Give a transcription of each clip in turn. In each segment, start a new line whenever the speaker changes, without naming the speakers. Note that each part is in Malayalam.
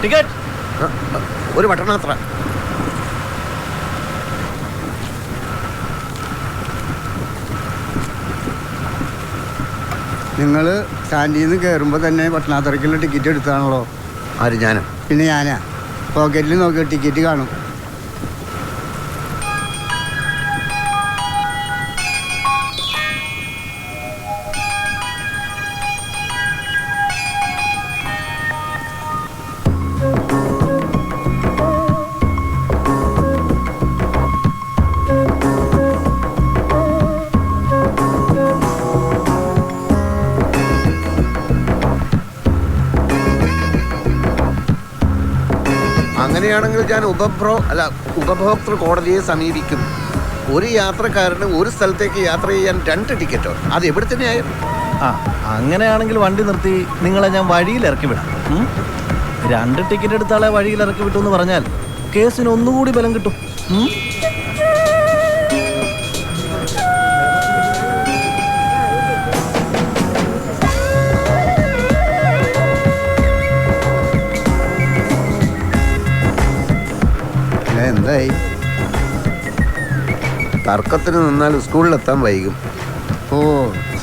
ടിക്കറ്റ്.
ഒരു പട്ടണാത്ര.
നിങ്ങൾ സ്റ്റാൻഡിൽ നിന്ന് കയറുമ്പോൾ തന്നെ പട്ടണാത്രയ്ക്കുള്ള ടിക്കറ്റ് എടുത്താണല്ലോ.
ആര്? ഞാനോ?
പിന്നെ ഞാനാ. പോക്കറ്റിൽ നോക്കിയ ടിക്കറ്റ് കാണും.
അങ്ങനെയാണെങ്കിൽ ഞാൻ ഉപഭോക്തൃ കോടതിയെ സമീപിക്കും. ഒരു യാത്രക്കാരന് ഒരു സ്ഥലത്തേക്ക് യാത്ര ചെയ്യാൻ 2 ടിക്കറ്റോ? അത് എവിടെ തന്നെയായും.
അങ്ങനെയാണെങ്കിൽ വണ്ടി നിർത്തി നിങ്ങളെ ഞാൻ വഴിയിൽ ഇറക്കി വിടാം. 2 ടിക്കറ്റ് എടുത്താളെ വഴിയിൽ ഇറക്കി വിട്ടു എന്ന് പറഞ്ഞാൽ കേസിന് ഒന്നുകൂടി ബലം കിട്ടും.
എന്തായി?
തർക്കത്തിന് നിന്നാൽ സ്കൂളിലെത്താൻ വൈകും.
ഓ,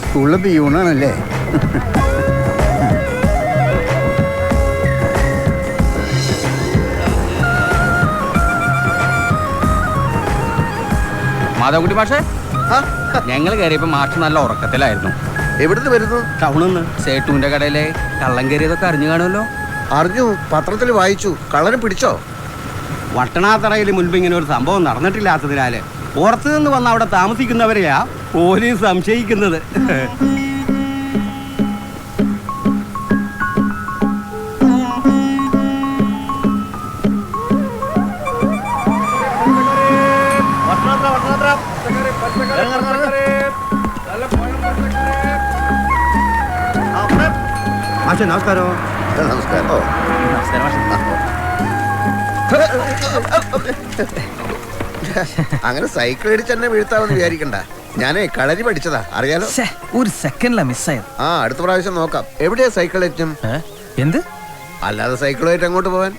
സ്കൂളിലെ പിയൂണാണല്ലേ?
മാധവൻകുട്ടി മാഷേ, ഞങ്ങൾ കയറിയപ്പോ മാഷ് നല്ല ഉറക്കത്തിലായിരുന്നു.
എവിടുന്ന് വരുന്നു?
ടൗണിൽ നിന്ന്. സേട്ടുവിന്റെ കടയിലെ കള്ളം കയറിയതൊക്കെ അറിഞ്ഞു കാണുമല്ലോ.
അറിഞ്ഞു, പത്രത്തിൽ വായിച്ചു. കള്ളനെ പിടിച്ചോ?
വട്ടണാത്തറയിൽ മുൻപ് ഇങ്ങനെ ഒരു സംഭവം നടന്നിട്ടില്ലാത്തതിനാല് പുറത്തു നിന്ന് വന്ന് അവിടെ താമസിക്കുന്നവരെയാ പോലീസ് സംശയിക്കുന്നത്.
നമസ്കാരം. നമസ്കാരം. അങ്ങനെ സൈക്കിൾ അടിച്ച് തന്നെ വീഴ്ത്താമെന്ന് വിചാരിക്കണ്ട. ഞാനേ കളരി പഠിച്ചതാ, അറിയാലോ.
ഒരു സെക്കൻഡിലാ മിസ്സായത്.
അടുത്ത പ്രാവശ്യം നോക്കാം. എവിടെയാ സൈക്കിൾ അടിച്ചും?
എന്ത്?
അല്ലാതെ സൈക്കിളുമായിട്ട് അങ്ങോട്ട് പോവാൻ?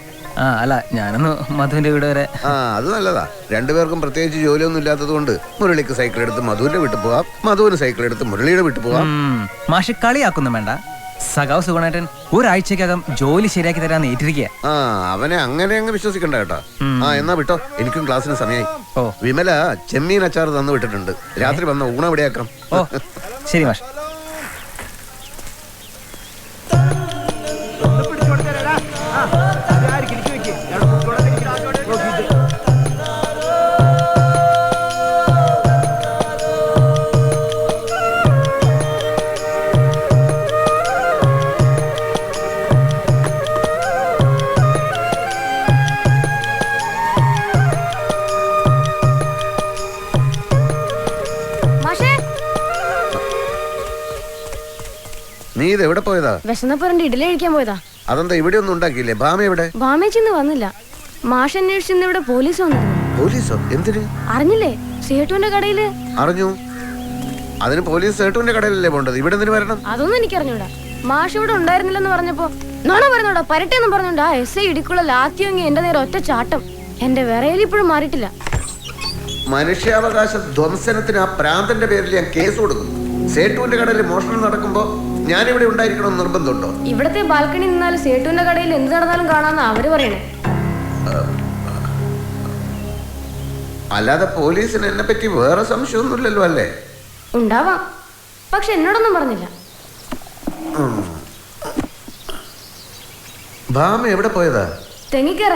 അല്ല, ഞാനൊന്ന് മധുവിന്റെ വീട് വരെ.
അത് നല്ലതാ. രണ്ടുപേർക്കും പ്രത്യേകിച്ച് ജോലിയൊന്നും ഇല്ലാത്തത് കൊണ്ട് മുരളിക്ക് സൈക്കിൾ എടുത്ത് മധുവിന്റെ വീട്ടിൽ പോവാം, മധുവിന് സൈക്കിൾ എടുത്ത് മുരളിയുടെ വീട്ടിൽ പോവാം.
മാഷ് കളിയാക്കൊന്നും വേണ്ട. സഖാവ് സുഗുണേട്ടൻ ഒരാഴ്ചക്കകം ജോലി ശരിയാക്കി തരാന്ന് ഏറ്റിരിക്കുക.
അവനെ അങ്ങനെ അങ്ങ് വിശ്വസിക്കണ്ട കേട്ടോ. എന്നാ വിട്ടോ, എനിക്കും ക്ലാസ്സിന് സമയമായി.
ഓ,
വിമല ചെമ്മീൻ അച്ചാർ തന്നു വിട്ടിട്ടുണ്ട്. രാത്രി വന്ന ഊണ എവിടെയാക്കാം?
ഓ ശരി മാഷ്.
നീ ഇത് എവിടെ പോയതാ?
വിശന്നപ്പോ 2 ഇഡലി കഴിക്കാൻ പോയതാ.
അതെന്താ ഇവിടെ ഒന്നും ഉണ്ടാക്കിയില്ലേ? ഭാമ എവിടെ?
ഭാമേച്ചിന്ന് വന്നില്ല. മാഷ് അന്വേഷിച്ചിന്ന് ഇവിടെ പോലീസ് വന്നിരുന്നു.
പോലീസോ? എന്തിന്?
അറിഞ്ഞില്ലേ? സേട്ടുവിന്റെ കടയില്.
അറിഞ്ഞു. അതിന് പോലീസ് സേട്ടുവിന്റെ കടയിലല്ലേ പോണ്ടത്? ഇവിടെ എന്തിനു വരണം?
അതൊന്നും എനിക്കറിഞ്ഞൂടാ. മാഷ് ഇവിടെ ഉണ്ടായിരുന്നില്ലെന്ന് പറഞ്ഞപ്പോ നോണ പറഞ്ഞോടാ, പരട്ടെന്നും പറഞ്ഞോണ്ടാ എസ് ഐ ഇടിക്കുള്ള ലാത്തിയോങ്ങി എന്റെ നേരെ ഒറ്റ ചാട്ടം. എന്റെ വിറയിൽ ഇപ്പോഴും മാറിയിട്ടില്ല.
മനുഷ്യാവകാശ ധ്വംസനത്തിന് ആ പ്രാന്തന്റെ പേരിൽ ഞാൻ കേസ് കൊടുക്കും. സേട്ടുവിന്റെ കടയിൽ മോഷണം നടക്കുമ്പോ ഞാനിവിടെ ഉണ്ടായിരിക്കണം നിർബന്ധമുണ്ടോ?
ഇവിടത്തെ ബാൽക്കണി നിന്നാലും സേട്ടുവിന്റെ കടയിൽ എന്ത് നടന്നാലും കാണാന്നാ അവര് പറയണേ.
അല്ലാതെ പോലീസിന് എന്നെ പറ്റി വേറെ സംശയമൊന്നുമില്ലല്ലോ അല്ലേ?
ഉണ്ടാവാം, പക്ഷെ എന്നോടൊന്നും പറഞ്ഞില്ല.
ഭാമ എവിടെ പോയതാ?
തെങ്ങിക്കേറ.